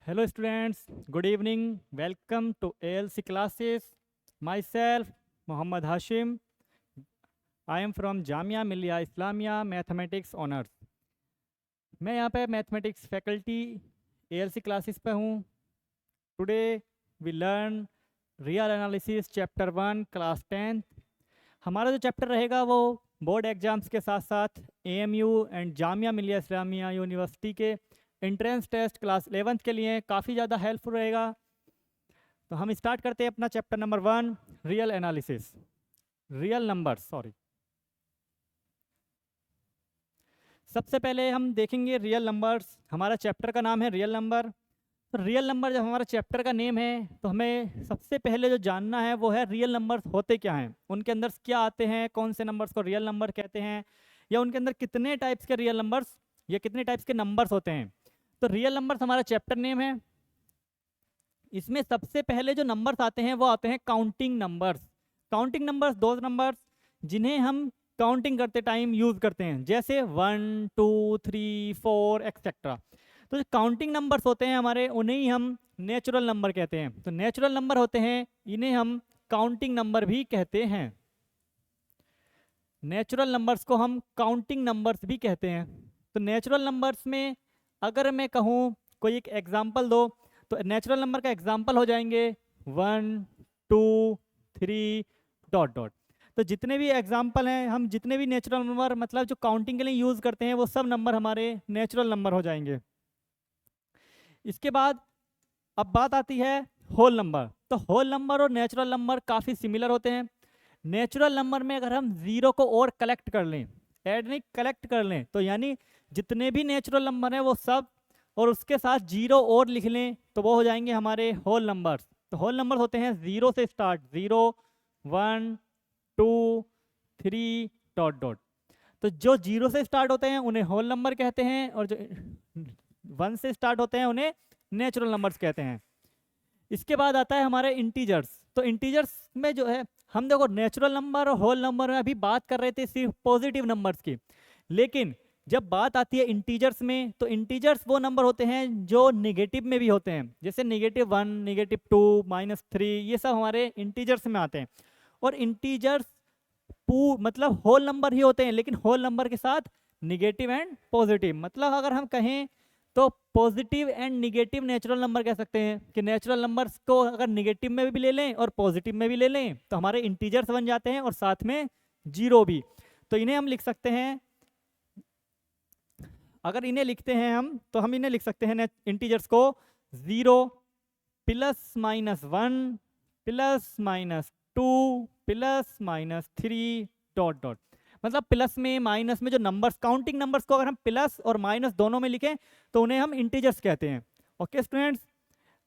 Hello students, good evening. Welcome to ALC classes. Myself, Muhammad Hashim. I am from Jamia Millia Islamia Mathematics Honors. मैं यहाँ पे mathematics faculty ALC classes पे हूँ. Today we learn real analysis chapter 1 class 10. हमारा जो chapter रहेगा वो board exams के साथ साथ AMU and Jamia Millia Islamia university के एंट्रेंस टेस्ट क्लास 11th के लिए काफ़ी ज़्यादा हेल्पफुल रहेगा. तो हम स्टार्ट करते हैं अपना chapter number 1 real analysis. Real numbers सबसे पहले हम देखेंगे रियल नंबर्स. हमारा चैप्टर का नाम है रियल नंबर. तो रियल नंबर जब हमारा चैप्टर का नेम है तो हमें सबसे पहले जो जानना है वो है रियल नंबर्स होते क्या हैं, उनके अंदर क्या आते हैं, कौन से नंबर्स को रियल नंबर कहते हैं, या उनके अंदर कितने टाइप्स के रियल नंबर्स या कितने टाइप्स के नंबर्स होते हैं. तो रियल नंबर्स हमारा चैप्टर नेम है. इसमें सबसे पहले जो नंबर्स आते हैं वो आते हैं काउंटिंग नंबर्स. काउंटिंग नंबर्स दो नंबर्स जिन्हें हम काउंटिंग करते टाइम यूज करते हैं, जैसे 1 2 3 4 एक्सेट्रा. तो जो काउंटिंग नंबर्स होते हैं हमारे, उन्हें ही हम नेचुरल नंबर कहते हैं. तो नेचुरल नंबर होते हैं, इन्हें हम काउंटिंग नंबर भी कहते हैं. नेचुरल नंबर्स को हम काउंटिंग नंबर्स भी कहते हैं. तो नेचुरल नंबर्स में अगर मैं कहूँ कोई एक एग्जाम्पल दो, तो नेचुरल नंबर का एग्जाम्पल हो जाएंगे 1 2 3 डॉट डॉट. तो जितने भी एग्जाम्पल हैं, हम जितने भी नेचुरल नंबर मतलब जो काउंटिंग के लिए यूज़ करते हैं वो सब नंबर हमारे नेचुरल नंबर हो जाएंगे. इसके बाद अब बात आती है होल नंबर. तो होल नंबर और नेचुरल नंबर काफ़ी सिमिलर होते हैं. नेचुरल नंबर में अगर हम ज़ीरो को और कलेक्ट कर लें, ऐड नहीं कलेक्ट कर लें, तो यानी जितने भी नेचुरल नंबर हैं वो सब और उसके साथ जीरो और लिख लें तो वो हो जाएंगे हमारे होल नंबर्स. तो होल नंबर्स होते हैं ज़ीरो से स्टार्ट, 0 1 2 3 डॉट डॉट. तो जो जीरो से स्टार्ट होते हैं उन्हें होल नंबर कहते हैं, और जो 1 से स्टार्ट होते हैं उन्हें नेचुरल नंबर्स कहते हैं. इसके बाद आता है हमारे इंटीजर्स. तो इंटीजर्स में जो है, हम देखो नेचुरल नंबर और होल नंबर में अभी बात कर रहे थे सिर्फ पॉजिटिव नंबर्स की, लेकिन जब बात आती है इंटीजर्स में, तो इंटीजर्स वो नंबर होते हैं जो नेगेटिव में भी होते हैं, जैसे -1 -2 -3, ये सब हमारे इंटीजर्स में आते हैं. और इंटीजर्स मतलब होल नंबर ही होते हैं, लेकिन होल नंबर के साथ निगेटिव एंड पॉजिटिव. मतलब अगर हम कहें तो positive and negative natural number कह सकते हैं कि नेचुरल नंबर्स को अगर निगेटिव में भी ले लें और पॉजिटिव में भी ले लें तो हमारे इंटीजर्स बन जाते हैं, और साथ में जीरो भी. तो इन्हें हम लिख सकते हैं, अगर इन्हें लिखते हैं हम, तो हम इन्हें लिख सकते हैं इंटीजर्स को 0 +-1 +-2 +-3 डॉट डॉट. मतलब प्लस में माइनस में जो नंबर्स, काउंटिंग नंबर्स को अगर हम प्लस और माइनस दोनों में लिखें तो उन्हें हम इंटीजर्स कहते हैं. ओके स्टूडेंट्स,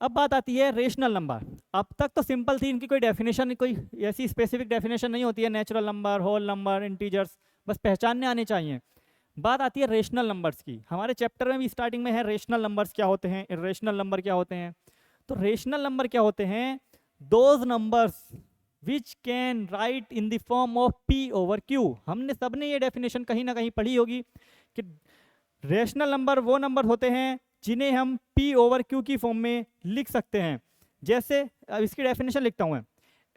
अब बात आती है रेशनल नंबर. अब तक तो सिंपल थी, इनकी कोई डेफिनेशन, कोई ऐसी स्पेसिफिक डेफिनेशन नहीं होती है. Natural number, whole number, integers बस पहचानने आने चाहिए. बात आती है रेशनल नंबर्स की. हमारे चैप्टर में भी स्टार्टिंग में है रेशनल नंबर्स क्या होते हैं, इरेशनल नंबर क्या होते हैं. तो रेशनल नंबर क्या होते हैं? Those numbers which can write in the form of P/Q. हमने सबने ये डेफिनेशन कहीं ना कहीं पढ़ी होगी कि रेशनल नंबर वो नंबर होते हैं जिन्हें हम P/Q की फॉर्म में लिख सकते हैं. जैसे अब इसकी डेफिनेशन लिखता हूँ मैं,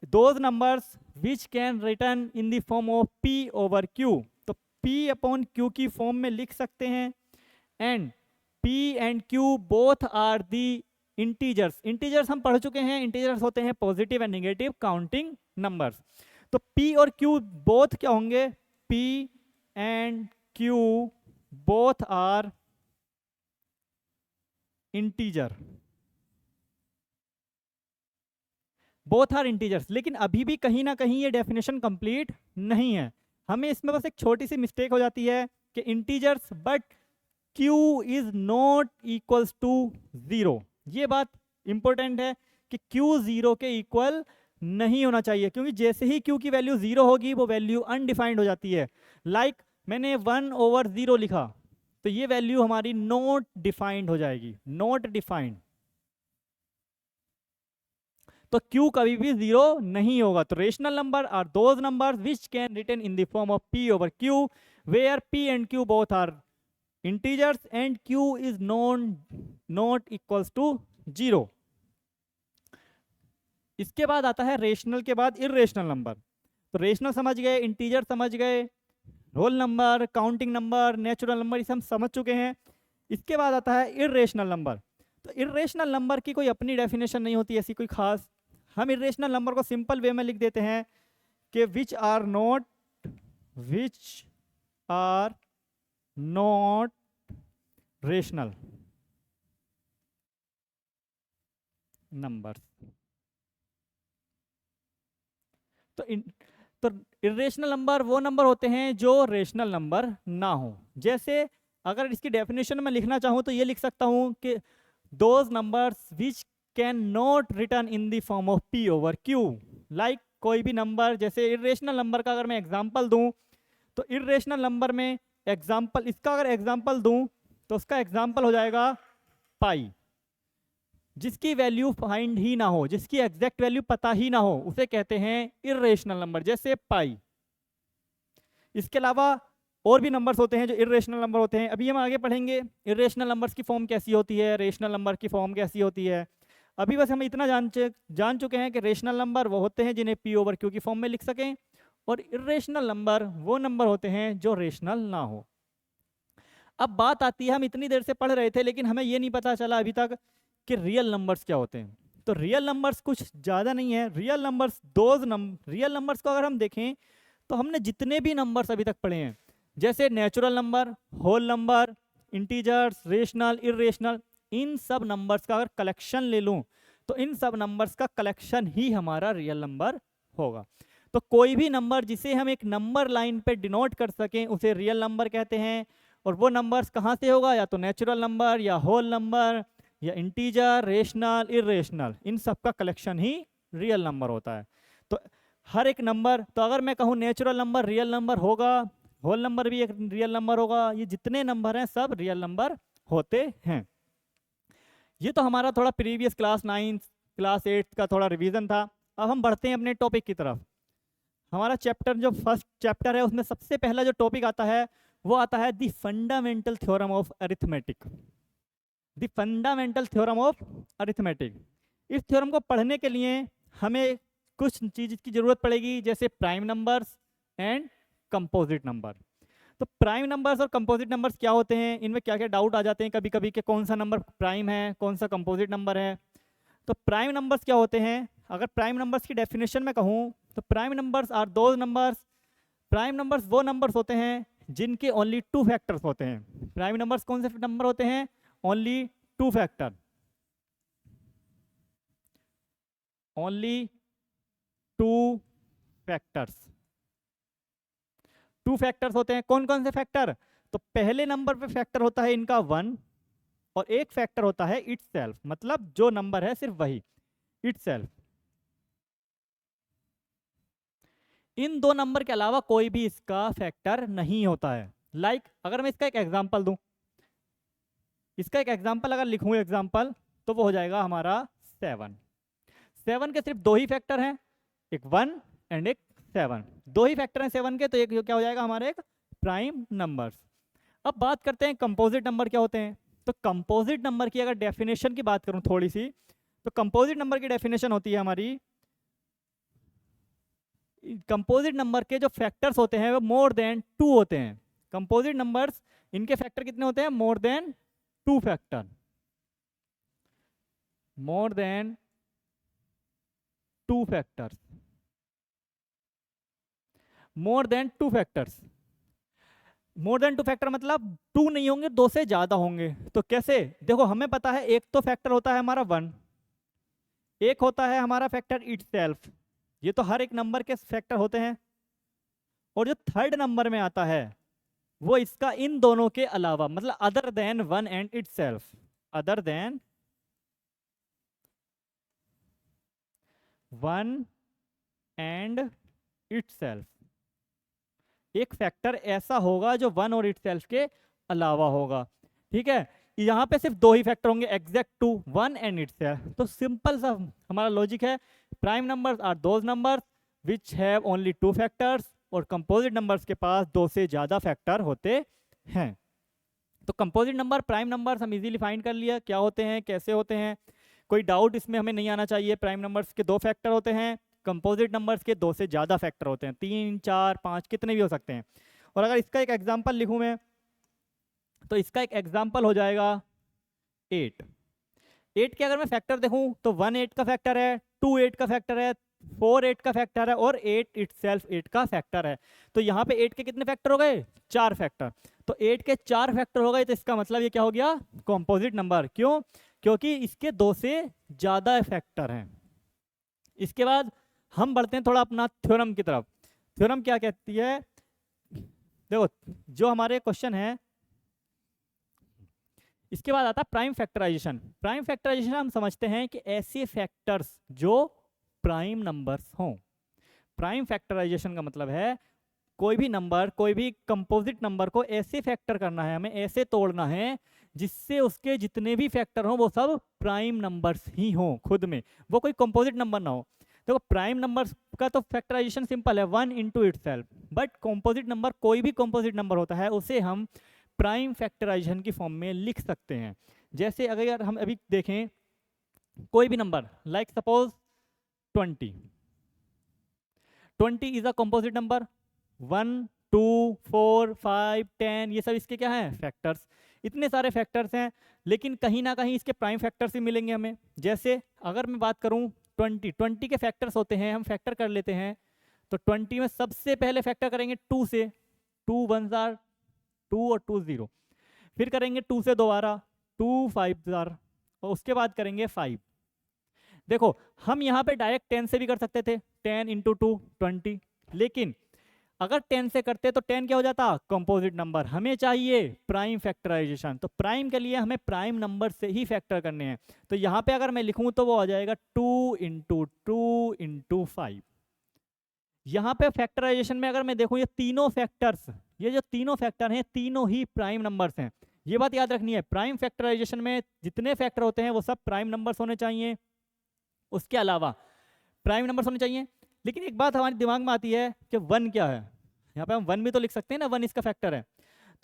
those numbers which can return in the form of P/Q. तो P/Q की फॉर्म में लिख सकते हैं. And P and Q both are the integers. Integers हम पढ़ चुके हैं, इंटीजर्स होते हैं positive and negative counting numbers. तो P और Q बोथ क्या होंगे? P and Q both are integer, both are integers. लेकिन अभी भी कहीं ना कहीं ये डेफिनेशन कंप्लीट नहीं है. हमें इसमें बस एक छोटी सी मिस्टेक हो जाती है कि integers but Q is not equals to 0. ये बात इंपॉर्टेंट है कि Q 0 के इक्वल नहीं होना चाहिए, क्योंकि जैसे ही Q की वैल्यू 0 होगी वो वैल्यू अनडिफाइंड हो जाती है. लाइक मैंने 1/0 लिखा तो ये वैल्यू हमारी नॉट डिफाइंड हो जाएगी, नॉट डिफाइंड. तो Q कभी भी 0 नहीं होगा. तो rational number are those numbers which can written in the form of P/Q, where P and Q both are integers and q is not equals to 0। इसके बाद आता है रेशनल के बाद इर्रेशनल नंबर। तो रेशनल समझ गए, इंटीजर समझ गए, whole number, counting number, natural number, इसे हम समझ चुके हैं। इसके बाद आता है इर्रेशनल नंबर। तो इर्रेशनल नंबर की कोई अपनी डेफिनेशन नहीं होती ऐसी कोई खास। हम इर्रेशनल नंबर को सिंपल वे में लिख देते हैं कि which are not rational numbers. तो इरेशनल नंबर वो नंबर होते हैं जो रेशनल नंबर ना हो। जैसे अगर इसकी डेफिनेशन में लिखना चाहूँ तो ये लिख सकता हूँ कि those numbers which can not return in the form of p over q। Like कोई भी नंबर, जैसे इरेशनल नंबर का अगर मैं एग्जांपल दूं तो इरेशनल नंबर में एग्जांपल, इसका अगर एग्जांपल दूं तो उसका एग्जांपल हो जाएगा पाई। जिसकी वैल्यू फाइंड ही ना हो, जिसकी एग्जैक्ट वैल्यू पता ही ना हो, उसे कहते हैं इर्रेशनल नंबर, जैसे पाई। इसके अलावा और भी नंबर्स होते हैं जो इर्रेशनल नंबर होते हैं। अभी हम आगे पढ़ेंगे इर्रेशनल नंबर्स की फॉर्म कैसी होती है, रेशनल नंबर की फॉर्म कैसी होती है। अभी बस हम इतना जान चुके हैं कि रेशनल नंबर वो होते हैं जिन्हें p ओवर q की फॉर्म में लिख सकें, और इर्रेशनल नंबर वो नंबर होते हैं जो रेशनल ना हो। अब बात आती है, हम इतनी देर से पढ़ रहे थे लेकिन हमें ये नहीं पता चला अभी तक कि रियल नंबर्स क्या होते हैं। तो रियल नंबर्स कुछ ज़्यादा नहीं है। रियल नंबर्स रियल नंबर्स को अगर हम देखें तो हमने जितने भी नंबर्स अभी तक पढ़े हैं, जैसे natural number, whole number, integers, rational, irrational, इन सब नंबर्स का अगर कलेक्शन ले लूं तो इन सब नंबर्स का कलेक्शन ही हमारा रियल नंबर होगा। तो कोई भी नंबर जिसे हम एक नंबर लाइन पे डिनोट कर सकें उसे रियल नंबर कहते हैं। और वो नंबर्स कहाँ से होगा, या तो नेचुरल नंबर, या होल नंबर, या इंटीजर, रेशनल, इरेशनल, इन सब का कलेक्शन ही रियल नंबर होता है। तो हर एक नंबर, तो अगर मैं कहूँ नेचुरल नंबर रियल नंबर होगा, होल नंबर भी एक रियल नंबर होगा, ये जितने नंबर हैं सब रियल नंबर होते हैं। ये तो हमारा थोड़ा प्रीवियस क्लास 9 क्लास 8 का थोड़ा रिवीजन था। अब हम बढ़ते हैं अपने टॉपिक की तरफ। हमारा चैप्टर जो फर्स्ट चैप्टर है उसमें सबसे पहला जो टॉपिक आता है वो आता है the fundamental theorem of arithmetic. The fundamental theorem of arithmetic. इस थ्योरम को पढ़ने के लिए हमें कुछ चीज की जरूरत पड़ेगी, जैसे prime numbers and composite number. तो प्राइम नंबर्स और कंपोजिट नंबर्स क्या होते हैं, इनमें क्या क्या डाउट आ जाते हैं कभी कभी कि कौन सा नंबर प्राइम है, कौन सा कंपोजिट नंबर है। तो प्राइम नंबर्स क्या होते हैं, अगर प्राइम नंबर्स की डेफिनेशन में कहूँ तो prime numbers are those numbers, prime numbers वो नंबर्स होते हैं जिनके ओनली 2 फैक्टर्स होते हैं। प्राइम नंबर्स कौन से नंबर होते हैं, only 2 factor, only 2 factors. 2 factors होते हैं। कौन कौन से फैक्टर, तो पहले नंबर पे फैक्टर होता है इनका 1, और एक फैक्टर होता है इटसेल्फ, मतलब जो नंबर है सिर्फ वही, इटसेल्फ। इन 2 नंबर के अलावा कोई भी इसका फैक्टर नहीं होता है। लाइक अगर मैं इसका एक एग्जांपल दूं, इसका एक एग्जांपल अगर लिखूं एग्जांपल, तो वो हो जाएगा हमारा 7। 7 के सिर्फ 2 ही फैक्टर हैं, एक 1 एंड एक 7, 2 ही फैक्टर हैं 7 के, तो एक क्या हो जाएगा हमारे एक प्राइम नंबर्स। अब बात करते हैं कंपोजिट नंबर क्या होते हैं। तो कंपोजिट नंबर की अगर डेफिनेशन की बात करूं थोड़ी सी, तो कंपोजिट नंबर की डेफिनेशन होती है हमारी, कंपोजिट नंबर के जो फैक्टर्स होते हैं वो मोर देन 2 होते हैं। कंपोजिट नंबर्स, इनके फैक्टर कितने होते हैं, more than 2 factor, more than 2 factors, more than 2 factors. More than 2 factor मतलब 2 नहीं होंगे, 2 से ज्यादा होंगे। तो कैसे, देखो हमें पता है एक तो फैक्टर होता है हमारा 1, एक होता है हमारा फैक्टर इटसेल्फ, ये तो हर एक नंबर के फैक्टर होते हैं। और जो थर्ड नंबर में आता है वो इसका इन दोनों के अलावा, मतलब other than 1 and itself, other than 1 and itself, एक फैक्टर ऐसा होगा जो 1 और इटसेल्फ के अलावा होगा। ठीक है, यहाँ पे सिर्फ 2 ही फैक्टर होंगे, एग्जैक्ट 2, 1 एंड इटसेल्फ। तो सिंपल सा हमारा लॉजिक है, prime numbers are those numbers which have only 2 factors, और कंपोजिट नंबर्स के पास 2 से ज्यादा फैक्टर होते हैं। तो कंपोजिट नंबर, प्राइम नंबर्स हम इजीली फाइंड कर लिया क्या होते हैं, कैसे होते हैं, कोई डाउट इसमें हमें नहीं आना चाहिए। प्राइम नंबर्स के 2 फैक्टर होते हैं, कंपोजिट नंबर्स के 2 से ज़्यादा फैक्टर होते हैं, 3, 4, 5 कितने भी हो सकते हैं। और अगर इसका एक एग्जाम्पल लिखूँ मैं, तो इसका एक एग्जाम्पल हो जाएगा 8। 8 के अगर मैं फैक्टर देखूँ तो 1 8 का फैक्टर है, 2 8 का फैक्टर है, 4 8 का फैक्टर है और 8 इटसेल्फ 8 का फैक्टर है। तो यहाँ पे 8 के कितने फैक्टर हो गए, 4 फैक्टर। तो 8 के 4 फैक्टर हो गए, तो इसका मतलब ये क्या हो गया, कॉम्पोजिट नंबर। क्यों, क्योंकि इसके 2 से ज़्यादा फैक्टर हैं। इसके बाद हम बढ़ते हैं थोड़ा अपना थ्योरम की तरफ। थ्योरम क्या कहती है, देखो जो हमारे क्वेश्चन है, इसके बाद आता है प्राइम फैक्टराइजेशन। प्राइम फैक्टराइजेशन हम समझते हैं कि ऐसे फैक्टर्स जो प्राइम नंबर्स हों। प्राइम फैक्टराइजेशन का मतलब है कोई भी नंबर, कोई भी कंपोजिट नंबर को ऐसे फैक्टर करना है, हमें ऐसे तोड़ना है जिससे उसके जितने भी फैक्टर हों वो सब प्राइम नंबर्स ही हों खुद में, वो कोई कंपोजिट नंबर ना हो। देखो प्राइम नंबर्स का तो फैक्टराइजेशन सिंपल है, 1 into itself. But composite number, कोई भी कंपोजिट नंबर होता है उसे हम प्राइम फैक्टराइजेशन की फॉर्म में लिख सकते हैं। जैसे अगर हम अभी देखें कोई भी number, like suppose 20 is a composite number. 1 2 4 5 10 ये सब इसके क्या हैं, फैक्टर्स। इतने सारे फैक्टर्स हैं, लेकिन कहीं ना कहीं इसके प्राइम फैक्टर्स ही मिलेंगे हमें। जैसे अगर मैं बात करूं 20 के फैक्टर्स होते हैं, हम फैक्टर कर लेते हैं। तो 20 में सबसे पहले फैक्टर करेंगे 2 से, 2 1 2 और 2 0। फिर करेंगे 2 से दोबारा, 2 5 और उसके बाद करेंगे 5। देखो हम यहाँ पे डायरेक्ट 10 से भी कर सकते थे, 10 इंटू 2 20। लेकिन अगर 10 से करते तो 10 क्या हो जाता, कंपोजिट नंबर। हमें चाहिए प्राइम फैक्टराइजेशन, तो प्राइम के लिए हमें प्राइम नंबर से ही फैक्टर करने हैं। तो यहाँ पे अगर मैं लिखूं तो वो आ जाएगा 2 इंटू 2 इंटू 5। यहाँ पे फैक्टराइजेशन में अगर मैं देखूं, ये तीनों फैक्टर्स, ये जो तीनों फैक्टर हैं, तीनों ही प्राइम नंबर्स हैं। ये बात याद रखनी है, प्राइम फैक्टराइजेशन में जितने फैक्टर होते हैं वो सब प्राइम नंबर्स होने चाहिए, उसके अलावा प्राइम नंबर्स होने चाहिए। लेकिन एक बात हमारे दिमाग में आती है कि 1 क्या है, यहाँ पे हम 1 भी तो लिख सकते हैं ना, 1 इसका फैक्टर है।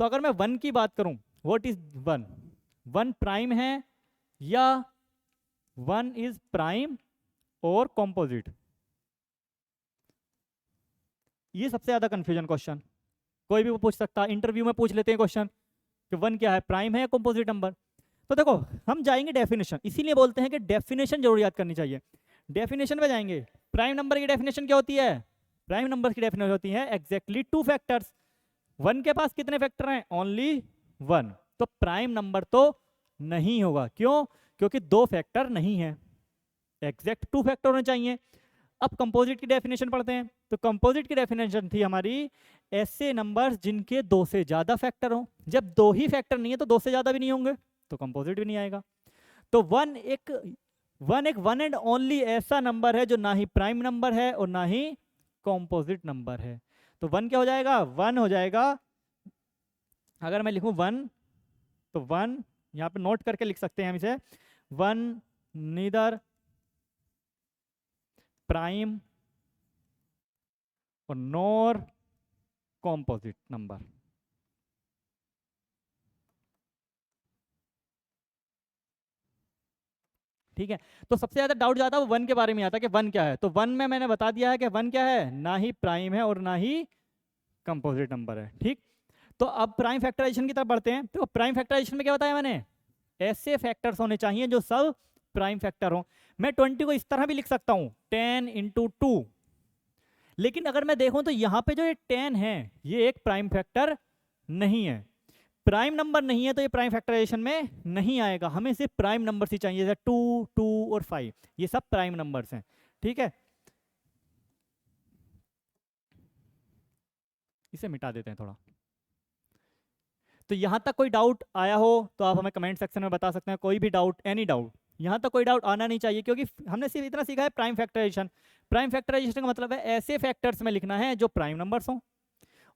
तो अगर मैं 1 की बात करूं, व्हाट इज 1, 1 प्राइम है या 1 इज प्राइम और कॉम्पोजिट? ये सबसे ज्यादा कंफ्यूजन क्वेश्चन, कोई भी वो पूछ सकता है, इंटरव्यू में पूछ लेते हैं क्वेश्चन कि 1 क्या है, प्राइम है या कॉम्पोजिट नंबर। तो देखो हम जाएंगे डेफिनेशन, इसीलिए बोलते हैं कि डेफिनेशन जरूर याद करनी चाहिए। डेफिनेशन में जाएंगे, प्राइम नंबर की डेफिनेशन क्या होती है, प्राइम नंबर की डेफिनेशन होती है एग्जैक्टली 2 फैक्टर्स। 1 के पास कितने फैक्टर हैं, ओनली 1। तो प्राइम नंबर तो नहीं होगा, क्यों, क्योंकि 2 फैक्टर नहीं है, एग्जैक्ट 2 फैक्टर होने चाहिए। अब कंपोजिट की डेफिनेशन पढ़ते हैं। तो कंपोजिट की डेफिनेशन थी हमारी ऐसे नंबर्स जिनके 2 से ज्यादा फैक्टर हो। जब 2 ही फैक्टर नहीं है तो 2 से ज्यादा भी नहीं होंगे, तो कंपोजिट भी नहीं आएगा। तो 1 एक वन एंड ओनली ऐसा नंबर है जो ना ही प्राइम नंबर है और ना ही कंपोजिट नंबर है। तो 1 क्या हो जाएगा, 1 हो जाएगा। अगर मैं लिखूं 1, तो 1 यहाँ पे नोट करके लिख सकते हैं हम इसे, 1 नीदर प्राइम और नॉर कंपोजिट नंबर। ठीक है, तो सबसे ज्यादा डाउट जाता है वो 1 के बारे में आता है कि 1 क्या है। तो 1 में मैंने बता दिया है कि 1 क्या है, ना ही प्राइम है और ना ही कंपोजिट नंबर है। ठीक, तो अब प्राइम फैक्टराइजेशन की तरफ बढ़ते हैं। तो प्राइम फैक्टराइजेशन में क्या बताया मैंने, ऐसे फैक्टर्स होने चाहिए जो सब प्राइम फैक्टर हो। मैं 20 को इस तरह भी लिख सकता हूं, 10 इंटू 2। लेकिन अगर मैं देखूं तो यहाँ पे जो ये 10 है ये एक प्राइम फैक्टर नहीं है, प्राइम नंबर नहीं है, तो ये प्राइम फैक्टराइजेशन में नहीं आएगा। हमें सिर्फ प्राइम नंबर्स ही चाहिए, जैसे 2 2 और 5, ये सब प्राइम नंबर्स हैं। ठीक है, इसे मिटा देते हैं थोड़ा। तो यहां तक कोई डाउट आया हो तो आप हमें कमेंट सेक्शन में बता सकते हैं, कोई भी डाउट, एनी डाउट। यहाँ तक कोई डाउट आना नहीं चाहिए, क्योंकि हमने सिर्फ इतना सीखा है प्राइम फैक्टराइजेशन। प्राइम फैक्टराइजेशन का मतलब है ऐसे फैक्टर्स में लिखना है जो प्राइम नंबर्स हों।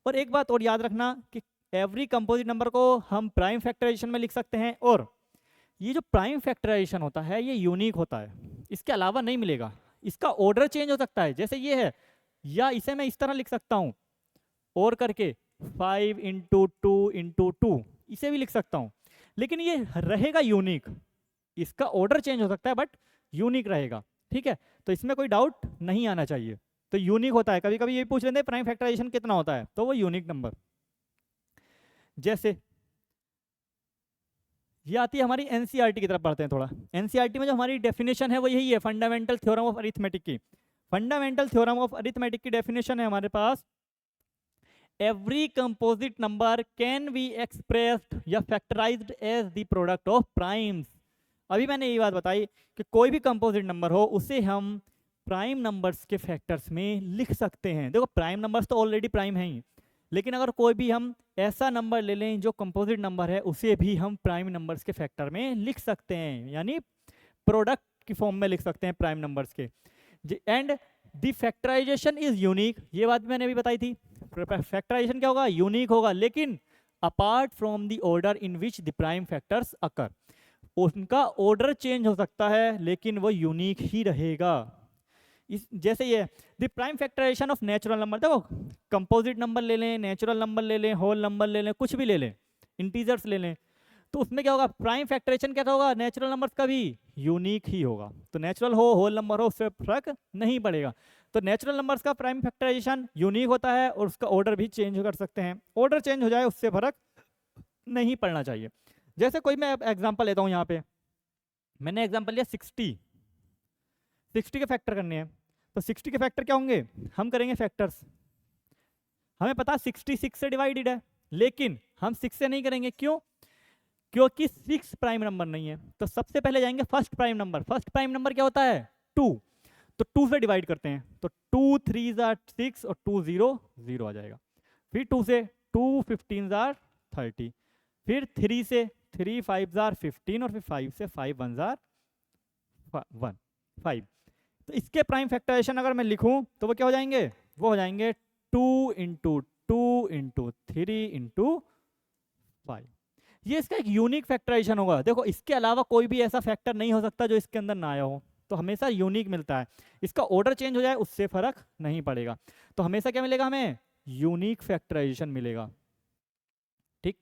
और एक बात और याद रखना कि एवरी कंपोजिट नंबर को हम प्राइम फैक्टराइजेशन में लिख सकते हैं, और ये जो प्राइम फैक्टराइजेशन होता है ये यूनिक होता है, इसके अलावा नहीं मिलेगा। इसका ऑर्डर चेंज हो सकता है, जैसे ये है, या इसे मैं इस तरह लिख सकता हूँ और करके 5 इंटू 2 इंटू 2, इसे भी लिख सकता हूँ, लेकिन ये रहेगा यूनिक, इसका ऑर्डर चेंज हो सकता है बट यूनिक रहेगा, ठीक है। तो इसमें कोई डाउट नहीं आना चाहिए। तो यूनिक होता है, कभी कभी ये पूछ लेते हैं प्राइम फैक्टराइजेशन कितना होता है, तो वो यूनिक नंबर। जैसे ये आती है हमारी एनसीईआरटी की तरफ पढ़ते हैं थोड़ा। एनसीईआरटी में जो हमारी डेफिनेशन है वो यही है, फंडामेंटल थ्योरम ऑफ अरिथमेटिक की। फंडामेंटल थ्योरम ऑफ अरिथमेटिक की डेफिनेशन है हमारे पास, every composite number can be expressed या factorised as the product of primes. अभी मैंने ये बात बताई कि कोई भी कंपोजिट नंबर हो उसे हम प्राइम नंबर्स के फैक्टर्स में लिख सकते हैं। देखो प्राइम नंबर्स तो ऑलरेडी प्राइम हैं ही, लेकिन अगर कोई भी हम ऐसा नंबर ले लें जो कंपोजिट नंबर है, उसे भी हम प्राइम नंबर्स के फैक्टर में लिख सकते हैं, यानी प्रोडक्ट की फॉर्म में लिख सकते हैं प्राइम नंबर्स के। And the factorization is unique, ये बात मैंने अभी बताई थी। फैक्टराइजेशन क्या होगा, यूनिक होगा, लेकिन apart from the order in which the prime factors occur, उनका ऑर्डर चेंज हो सकता है लेकिन वो यूनिक ही रहेगा। इस जैसे ये the prime factorization of natural number, देखो कंपोजिट नंबर ले लें, नेचुरल नंबर ले लें, होल नंबर ले लें, कुछ भी ले लें, इंटीजर्स ले लें, तो उसमें क्या होगा, प्राइम फैक्टराइजेशन क्या होगा, नेचुरल नंबर्स का भी यूनिक ही होगा। तो नेचुरल हो होल नंबर हो उससे फर्क नहीं पड़ेगा। तो नेचुरल नंबर्स का प्राइम फैक्टराइजेशन यूनिक होता है और उसका ऑर्डर भी चेंज कर सकते हैं, ऑर्डर चेंज हो जाए उससे फर्क नहीं पड़ना चाहिए। जैसे कोई मैं एग्जांपल लेता हूँ, यहाँ पे मैंने एग्जांपल लिया 60 के फैक्टर करने हैं। तो 60 के फैक्टर क्या होंगे, हम करेंगे फैक्टर्स, हमें पता 66 से डिवाइडेड है, लेकिन हम 6 से नहीं करेंगे, क्यों, क्योंकि 6 प्राइम नंबर नहीं है। तो सबसे पहले जाएंगे first prime number. First prime number क्या होता है, 2, तो 2 से डिवाइड करते हैं, तो 2 3 6 और 2 0 0 आ जाएगा। फिर 2 से 2 15 30, फिर 3 से 3 5 15 और फिर 5 से 5 1 5। तो इसके प्राइम फैक्टराइजेशन अगर मैं लिखूं तो वो क्या हो जाएंगे, वो हो जाएंगे 2 इंटू 2 इंटू 3 इंटू 5। ये इसका एक यूनिक फैक्टराइजेशन होगा। देखो इसके अलावा कोई भी ऐसा फैक्टर नहीं हो सकता जो इसके अंदर ना आया हो, तो हमेशा यूनिक मिलता है। इसका ऑर्डर चेंज हो जाए उससे फर्क नहीं पड़ेगा, तो हमेशा क्या मिलेगा, हमें यूनिक फैक्टराइजेशन मिलेगा। ठीक,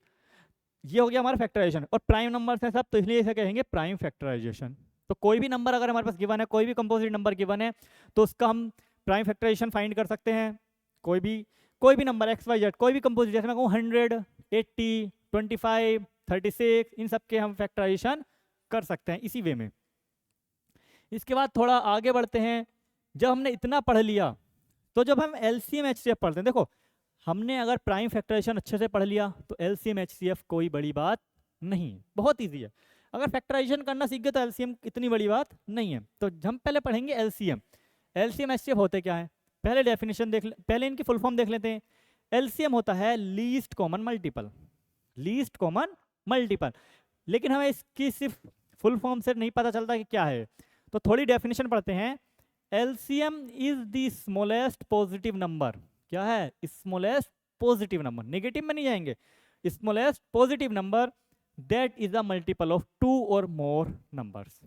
ये हो गया हमारा फैक्टराइजेशन। और प्राइम नंबर है सब, तो इसलिए इसे कहेंगे प्राइम फैक्टराइजेशन। तो कोई भी नंबर अगर हमारे पास गिवन है, कोई भी कंपोजिट नंबर गिवन है, तो उसका हम प्राइम फैक्टराइजेशन फाइंड कर सकते हैं। कोई भी नंबर एक्स वाई जेड, कोई भी कंपोजिट, जैसे मैं कहूँ 100 80 25 36, इन सब के हम फैक्टराइजेशन कर सकते हैं इसी वे में। इसके बाद थोड़ा आगे बढ़ते हैं। जब हमने इतना पढ़ लिया, तो जब हम एलसीएम एचसीएफ पढ़ते हैं, देखो हमने अगर प्राइम फैक्टराइजेशन अच्छे से पढ़ लिया तो एलसीएम एचसीएफ कोई बड़ी बात नहीं, बहुत ईजी है। अगर फैक्टराइजेशन करना सीख गए तो एलसीएम इतनी बड़ी बात नहीं है। तो हम पहले पढ़ेंगे एलसीएम। एलसीएम एचसीएफ होते क्या है, पहले डेफिनेशन देख ले, पहले इनकी फुल फॉर्म देख लेते हैं। एलसीएम होता है least common multiple, least common multiple. लेकिन हमें इसकी सिर्फ फुल फॉर्म से नहीं पता चलता कि क्या है, तो थोड़ी डेफिनेशन पढ़ते हैं। LCM is the smallest positive number, क्या है, स्मॉलेस्ट पॉजिटिव नंबर, नेगेटिव में नहीं जाएंगे, smallest positive number that is a multiple of 2 और मोर नंबर्स।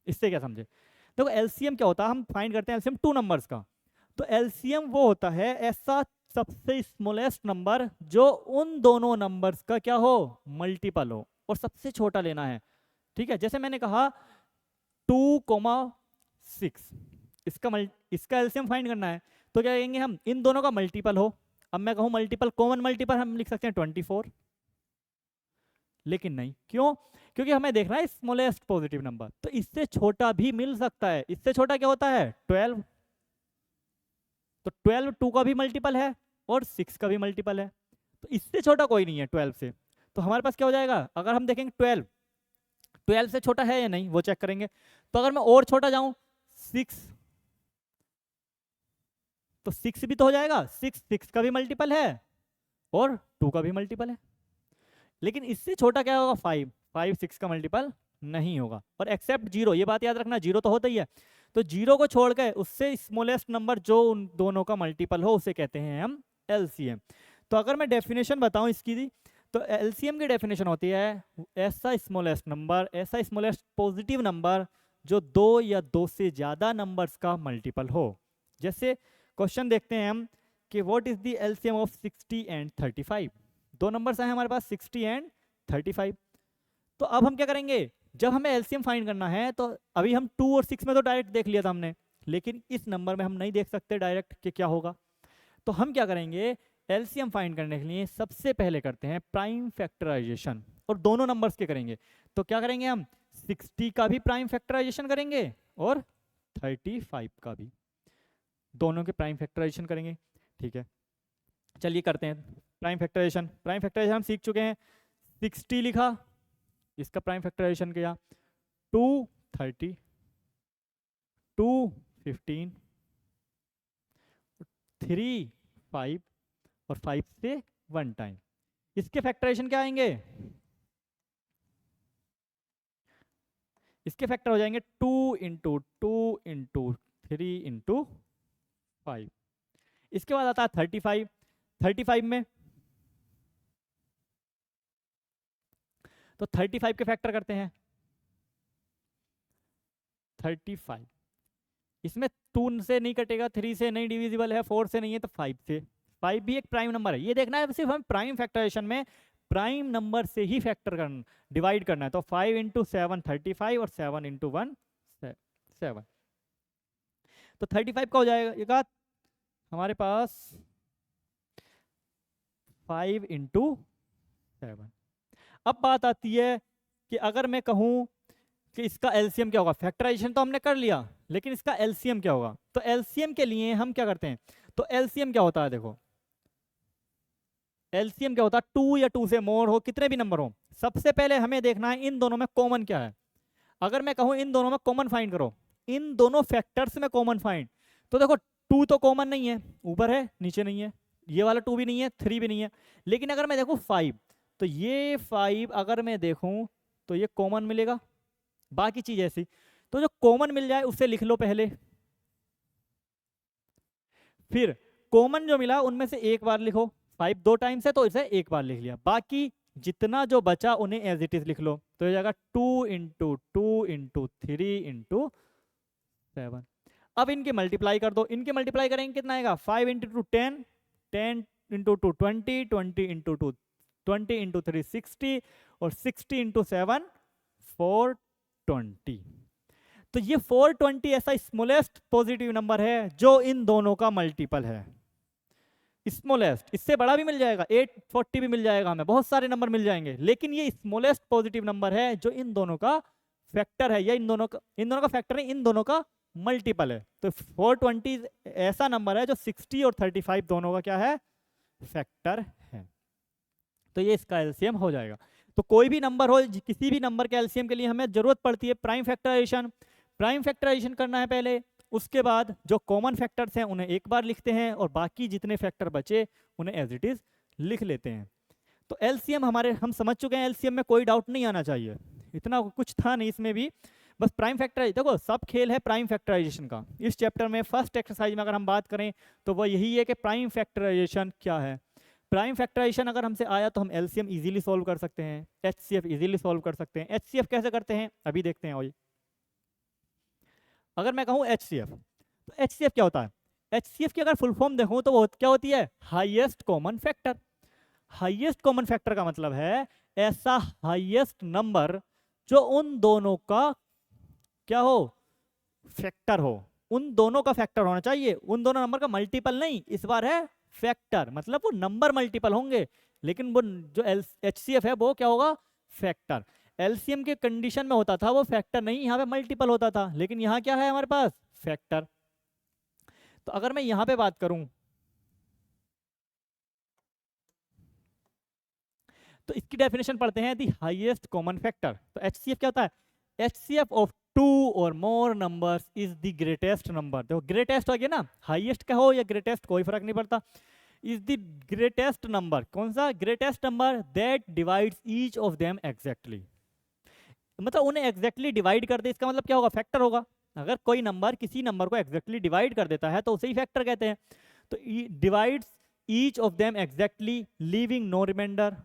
इससे क्या समझे, देखो एलसीएम क्या होता है, हम फाइंड करते हैं एलसीएम 2 नंबर्स का। तो एलसीएम वो होता है ऐसा सबसे स्मॉलेस्ट नंबर जो उन दोनों नंबर्स का क्या हो, मल्टीपल हो, और सबसे छोटा लेना है। ठीक है, जैसे मैंने कहा 2,6, इसका एलसीएम फाइंड करना है, तो क्या कहेंगे हम, इन दोनों का मल्टीपल हो। अब मैं कहूँ मल्टीपल, कॉमन मल्टीपल हम लिख सकते हैं 24, लेकिन नहीं, क्यों, क्योंकि हमें देखना है स्मॉलेस्ट पॉजिटिव नंबर। तो इससे छोटा भी मिल सकता है, इससे छोटा क्या होता है 12, तो 12 2 का भी मल्टीपल है और 6 का भी मल्टीपल है, तो इससे छोटा कोई नहीं है 12 से। तो हमारे पास क्या हो जाएगा, अगर हम देखेंगे 12 से छोटा है या नहीं वो चेक करेंगे। तो अगर मैं और छोटा जाऊं 6, तो 6 भी तो हो जाएगा, 6 का भी मल्टीपल है और 2 का भी मल्टीपल है। लेकिन इससे छोटा क्या होगा 5 6 का मल्टीपल नहीं होगा। और एक्सेप्ट 0, ये बात याद रखना, 0 तो होता ही है। तो 0 को छोड़ के उससे स्मॉलेस्ट नंबर जो उन दोनों का मल्टीपल हो उसे कहते हैं हम एलसीएम। तो अगर मैं डेफिनेशन बताऊं इसकी, तो एलसीएम की डेफिनेशन होती है ऐसा स्मॉलेस्ट नंबर, ऐसा स्मॉलेस्ट पॉजिटिव नंबर जो 2 या 2 से ज़्यादा नंबर्स का मल्टीपल हो। जैसे क्वेश्चन देखते हैं हम कि what is the LCM of 60 and 35। दो नंबर्स हैं हमारे पास 60 एंड 35। तो अब हम क्या करेंगे, जब हमें एलसीएम फाइंड करना है तो अभी हम 2 और 6 में तो डायरेक्ट देख लिया था हमने, लेकिन इस नंबर में हम नहीं देख सकते डायरेक्ट कि क्या होगा। तो हम क्या करेंगे, एलसीएम फाइंड करने के लिए सबसे पहले करते हैं प्राइम फैक्टराइजेशन, और दोनों नंबर्स के करेंगे। तो क्या करेंगे हम, 60 का भी प्राइम फैक्टराइजेशन करेंगे और 35 का भी, दोनों के प्राइम फैक्टराइजेशन करेंगे। ठीक है, चलिए करते हैं प्राइम फैक्टराइजेशन। प्राइम फैक्टराइजेशन हम सीख चुके हैं, 60 लिखा, इसका प्राइम फैक्टराइजेशन किया, 2 30, 2 15, 3 5 और 5 से 1 टाइम। इसके फैक्टराइजेशन क्या आएंगे, इसके फैक्टर हो जाएंगे 2 इंटू 2 इंटू 3 इंटू 5। इसके बाद आता है 35। 35 में तो 35 के फैक्टर करते हैं, 35 इसमें 2 से नहीं कटेगा, 3 से नहीं डिविजिबल है, 4 से नहीं है, तो 5 से। 5 भी एक प्राइम नंबर है, ये देखना है सिर्फ हम प्राइम फैक्टराइजेशन में प्राइम नंबर से ही फैक्टर करना, डिवाइड करना है। तो 5 इंटू 7 35 और 7 इंटू 1 7। तो 35 का हो जाएगा हमारे पास 5 इंटू 7। अब बात आती है कि अगर मैं कहूं कि इसका एलसीएम क्या होगा, फैक्टराइजेशन तो हमने कर लिया, लेकिन इसका एलसीएम क्या होगा। तो एलसीएम के लिए हम क्या करते हैं, तो एलसीएम क्या होता है, देखो एलसीएम क्या होता है, 2 या 2 से मोर हो, कितने भी नंबर हो, सबसे पहले हमें देखना है इन दोनों में कॉमन क्या है। अगर मैं कहूं इन दोनों में कॉमन फाइंड करो, इन दोनों फैक्टर्स में कॉमन फाइंड, तो देखो 2 तो कॉमन नहीं है, ऊपर है नीचे नहीं है, ये वाला 2 भी नहीं है, 3 भी नहीं है। लेकिन अगर मैं देखूं 5, तो ये 5 अगर मैं देखूं तो ये कॉमन मिलेगा, बाकी चीज ऐसी। तो जो कॉमन मिल जाए उससे लिख लो पहले, फिर कॉमन जो मिला उनमें से एक बार लिखो, 5 2 टाइम्स है तो इसे एक बार लिख लिया, बाकी जितना जो बचा उन्हें एज इट इज लिख लो। तो ये जाएगा 2 इंटू 2 इंटू 3 इंटू 7। अब इनके मल्टीप्लाई कर दो, इनके मल्टीप्लाई करेंगे कितना आएगा, 5 इंटू 2 10, 10 इंटू 2 20, 20 इंटू 2 20 इंटू 3 60 और 60 इंटू 7 420। तो ये 420 ऐसा स्मॉलेस्ट पॉजिटिव नंबर है जो इन दोनों का मल्टीपल है, स्मॉलेस्ट। इससे बड़ा भी मिल जाएगा, 840 भी मिल जाएगा, हमें बहुत सारे नंबर मिल जाएंगे, लेकिन ये स्मॉलेस्ट पॉजिटिव नंबर है जो इन दोनों का फैक्टर है, या इन दोनों का फैक्टर है, इन दोनों का मल्टीपल है। तो 420 ऐसा नंबर है जो 60 और 35 दोनों का क्या है, फैक्टर है। तो ये इसका एलसीएम हो जाएगा। तो कोई भी नंबर हो, किसी भी नंबर के एलसीएम के लिए हमें जरूरत पड़ती है प्राइम फैक्टराइजेशन। प्राइम फैक्टराइजेशन करना है पहले, उसके बाद जो कॉमन फैक्टर्स हैं उन्हें एक बार लिखते हैं और बाकी जितने फैक्टर बचे उन्हें एज इट इज लिख लेते हैं। तो एलसीएम हमारे हम समझ चुके हैं, एलसीएम में कोई डाउट नहीं आना चाहिए, इतना कुछ था नहीं इसमें भी, बस प्राइम फैक्टराइजेशन। देखो सब खेल है प्राइम फैक्टराइजेशन का। इस चैप्टर में फर्स्ट एक्सरसाइज में अगर हम बात करें तो वह यही है कि प्राइम फैक्टराइजेशन क्या है। प्राइम फैक्टराइजेशन अगर हमसे आया तो हम एलसीएम इजीली सॉल्व कर सकते हैं, एचसीएफ इजीली सॉल्व कर सकते हैं। एचसीएफ कैसे करते हैं अभी देखते हैं। और अगर मैं कहूँ एचसीएफ, तो एचसीएफ क्या होता है, एचसीएफ की अगर फुल फॉर्म देखूं तो वो क्या होती है, highest common factor. Highest common factor का मतलब है ऐसा हाईएस्ट नंबर जो उन दोनों का क्या हो, फैक्टर हो। उन दोनों का फैक्टर होना चाहिए, उन दोनों नंबर का मल्टीपल नहीं, इस बार है फैक्टर, मतलब वो नंबर मल्टीपल होंगे, लेकिन वो जो एचसीएफ है वो क्या होगा, फैक्टर। एलसीएम के कंडीशन में होता था वो फैक्टर नहीं, यहाँ पे मल्टीपल होता था, लेकिन यहाँ क्या है हमारे पास, फैक्टर। तो अगर मैं यहाँ पे बात करूं तो इसकी डेफिनेशन पढ़ते हैं, दी हाईएस्ट कॉमन फैक्टर। तो एचसीएफ क्या होता है, एचसीएफ ऑफ 2 और मोर numbers is the greatest number. देखो ग्रेटेस्ट हो गया ना, हाईएस्ट का हो या ग्रेटेस्ट कोई फर्क नहीं पड़ता, इज द ग्रेटेस्ट नंबर। कौन सा greatest number, that divides each of them exactly, मतलब उन्हें एग्जैक्टली डिवाइड कर दे, इसका मतलब क्या होगा, फैक्टर होगा। अगर कोई नंबर किसी नंबर को एग्जैक्टली डिवाइड कर देता है तो उसे ही फैक्टर कहते हैं। तो divides each of them exactly leaving no remainder,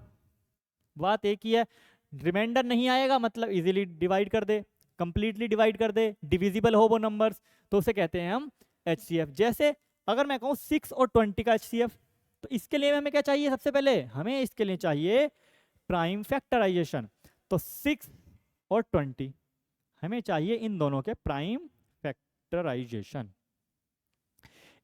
बात एक ही है, रिमाइंडर नहीं आएगा मतलब इजीली डिवाइड कर दे, कंप्लीटली डिवाइड कर दे, डिविजिबल हो वो नंबर्स, तो उसे कहते हैं हम एचसीएफ। जैसे अगर मैं कहूँ 6 और 20 का एचसीएफ, तो इसके लिए हमें क्या चाहिए, सबसे पहले हमें इसके लिए चाहिए प्राइम फैक्टराइजेशन। तो 6 और 20 हमें चाहिए इन दोनों के प्राइम फैक्टराइजेशन।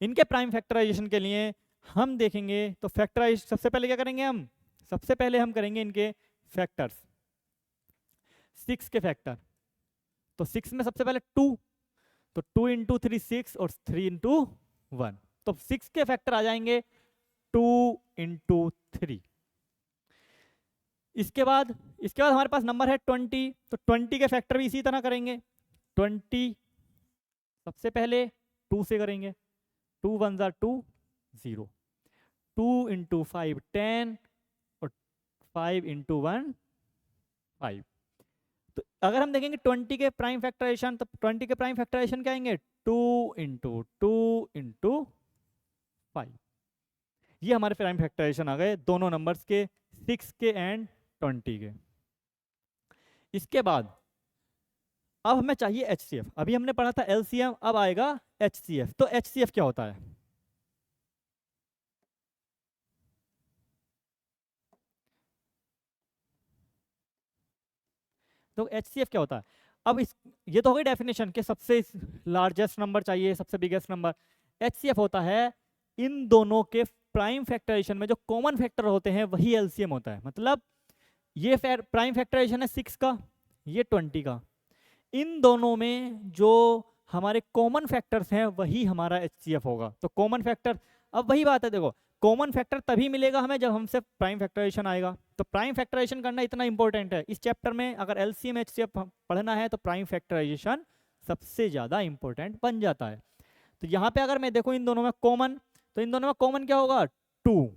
इनके प्राइम फैक्टराइजेशन के लिए हम देखेंगे तो फैक्टराइज सबसे पहले क्या करेंगे हम, सबसे पहले हम करेंगे इनके फैक्टर्स, 6 के फैक्टर। तो 6 में सबसे पहले 2, तो 2 इंटू 3 6 और 3 इंटू 1, तो 6 के फैक्टर आ जाएंगे 2 इंटू 3। इसके बाद हमारे पास नंबर है 20, तो 20 के फैक्टर भी इसी तरह करेंगे। 20 सबसे पहले 2 से करेंगे, 2 1 ज़ा 2 0, 2 इंटू 5 10 और 5 इंटू 1 5। तो अगर हम देखेंगे 20 के प्राइम फैक्टराइजेशन, तो 20 के प्राइम फैक्टराइजेशन क्या आएंगे 2 इंटू 2 इंटू 5। ये हमारे प्राइम फैक्टराइजेशन आ गए दोनों नंबर्स के, 6 के एंड 20 के। इसके बाद अब हमें चाहिए HCF। अभी हमने पढ़ा था LCM, अब आएगा HCF। तो HCF क्या होता है, तो HCF क्या होता है। अब ये तो हो गई डेफिनेशन के सबसे लार्जेस्ट नंबर चाहिए, सबसे बिगेस्ट नंबर। HCF होता है इन दोनों के प्राइम फैक्टराइजेशन में जो कॉमन फैक्टर होते हैं वही LCM होता है। मतलब ये प्राइम फैक्टराइजेशन है 6 का, ये 20 का, इन दोनों में जो हमारे कॉमन फैक्टर्स हैं वही हमारा HCF होगा। तो कॉमन फैक्टर, अब वही बात है, देखो कॉमन फैक्टर तभी मिलेगा हमें जब हमसे प्राइम फैक्टराइजेशन आएगा। तो प्राइम फैक्टराइजेशन करना इतना इंपॉर्टेंट है इस चैप्टर में। अगर LCM HCF पढ़ना है तो प्राइम फैक्टराइजेशन सबसे ज़्यादा इंपॉर्टेंट बन जाता है। तो यहाँ पे अगर मैं देखूँ इन दोनों में कॉमन, तो इन दोनों में कॉमन क्या होगा 2,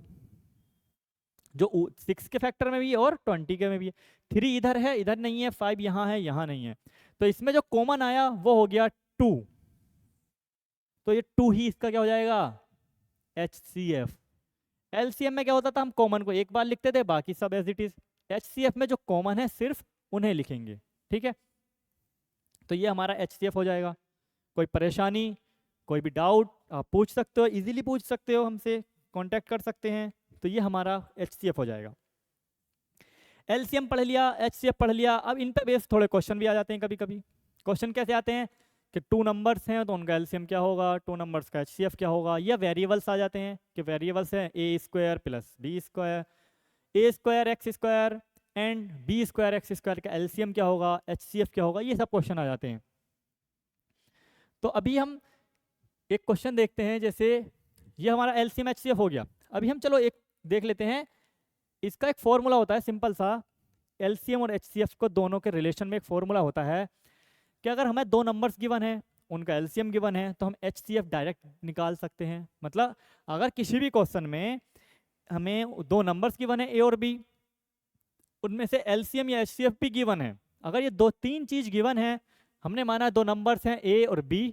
जो 6 के फैक्टर में भी है और 20 के में भी है। 3 इधर है, इधर नहीं है, 5 यहाँ है, यहाँ नहीं है। तो इसमें जो कॉमन आया वो हो गया 2, तो ये 2 ही इसका क्या हो जाएगा HCF। LCM में क्या होता था, हम कॉमन को एक बार लिखते थे, बाकी सब एज इट इज। HCF में जो कॉमन है सिर्फ उन्हें लिखेंगे, ठीक है। तो ये हमारा HCF हो जाएगा। कोई परेशानी, कोई भी डाउट आप पूछ सकते हो, इजीली पूछ सकते हो, हमसे कांटेक्ट कर सकते हैं। तो ये हमारा HCF हो जाएगा। LCM पढ़ लिया, HCF पढ़ लिया। अब इन पे बेस थोड़े क्वेश्चन भी आ जाते हैं कभी कभी। क्वेश्चन कैसे आते हैं कि 2 नंबर्स हैं तो उनका LCM क्या होगा, 2 नंबर्स का HCF क्या होगा, या वेरिएबल्स आ जाते हैं कि वेरिएबल्स हैं a² plus b², a² x² and b² x² का LCM क्या होगा, HCF क्या होगा, ये सब क्वेश्चन आ जाते हैं। तो अभी हम एक क्वेश्चन देखते हैं, जैसे ये हमारा LCM HCF हो गया। अभी हम चलो एक देख लेते हैं, इसका एक फॉर्मूला होता है सिंपल सा। LCM और HCF को दोनों के रिलेशन में एक फॉर्मूला होता है कि अगर हमें 2 नंबर्स गिवन है, उनका LCM गिवन है, तो हम HCF डायरेक्ट निकाल सकते हैं। मतलब अगर किसी भी क्वेश्चन में हमें 2 नंबर्स गिवन है A और B, उनमें से LCM या HCF भी गिवन है। अगर ये 2-3 चीज गिवन है, हमने माना 2 नंबर्स हैं A और B,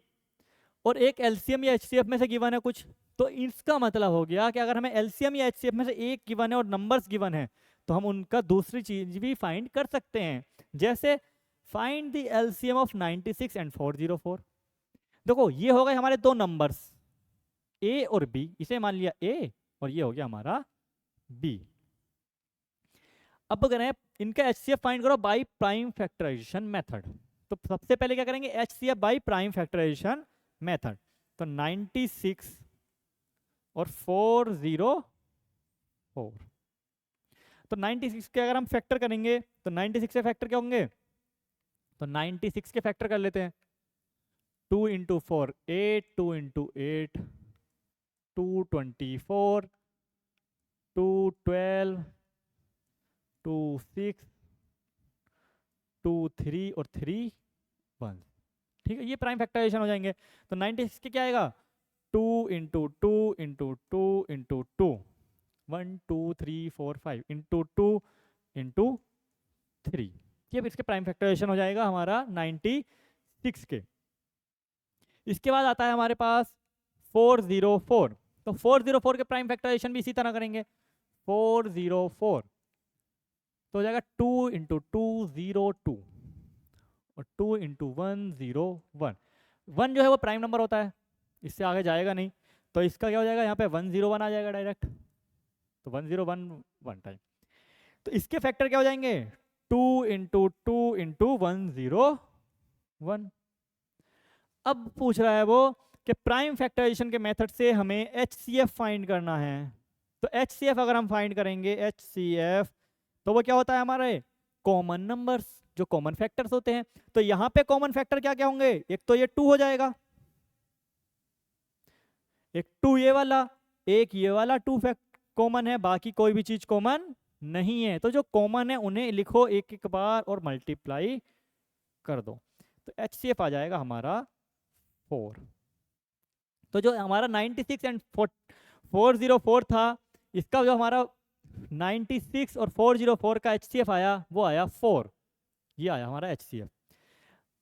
और एक LCM या HCF में से गिवन है कुछ, तो इसका मतलब हो गया कि अगर हमें LCM या HCF में से एक गिवन है और नंबर्स गिवन है, तो हम उनका दूसरी चीज भी फाइंड कर सकते हैं। जैसे find the LCM of 96 and 404। देखो ये हो गए हमारे 2 नंबर्स A और B, इसे मान लिया A और ये हो गया हमारा B। अब करें इनका HCF फाइंड करो बाय प्राइम फैक्टराइजेशन मेथड। तो सबसे पहले क्या करेंगे, HCF by prime factorization method. तो 96 और 404, तो 96 के अगर हम फैक्टर करेंगे तो 96 के फैक्टर क्या होंगे, तो 96 के फैक्टर कर लेते हैं। 2 इंटू 4 8, 2 इंटू 8 224, 2 12, 2 6, 2 3 और 3 1, ठीक है। ये प्राइम फैक्टराइजेशन हो जाएंगे। तो 96 के क्या आएगा 2 into 2 into 2 into 2, 1 2 3 4 5 into 2 into 3, ये इसके प्राइम फैक्टराइजेशन हो जाएगा हमारा 96 के। इसके बाद आता है हमारे पास 404। तो 404 के प्राइम फैक्टराइजेशन भी इसी तरह करेंगे। 404 तो हो जाएगा 2 इंटू 2 0 2 और 2 इंटू 1 0 1। 1 जो है वो प्राइम नंबर होता है, इससे आगे जाएगा नहीं, तो इसका क्या हो जाएगा यहाँ पे 101 आ जाएगा डायरेक्ट। तो 101 1 टाइम। तो इसके फैक्टर क्या हो जाएंगे, 2 × 2 × 101। अब पूछ रहा है वो कि प्राइम फैक्टराइजेशन के मेथड से हमें HCF फाइंड करना है। तो HCF अगर हम फाइंड करेंगे, HCF तो वो क्या होता है हमारे कॉमन नंबर्स, जो कॉमन फैक्टर्स होते हैं। तो यहाँ पे कॉमन फैक्टर क्या क्या होंगे, एक तो ये 2 हो जाएगा, एक 2 ये वाला, एक ये वाला 2 फैक्ट कॉमन है, बाकी कोई भी चीज कॉमन नहीं है। तो जो कॉमन है उन्हें लिखो एक एक बार और मल्टीप्लाई कर दो, तो HCF आ जाएगा हमारा 4। तो जो हमारा 96 एंड 404 था, इसका जो हमारा 96 और 404 का HCF आया वो आया 4, ये आया हमारा HCF।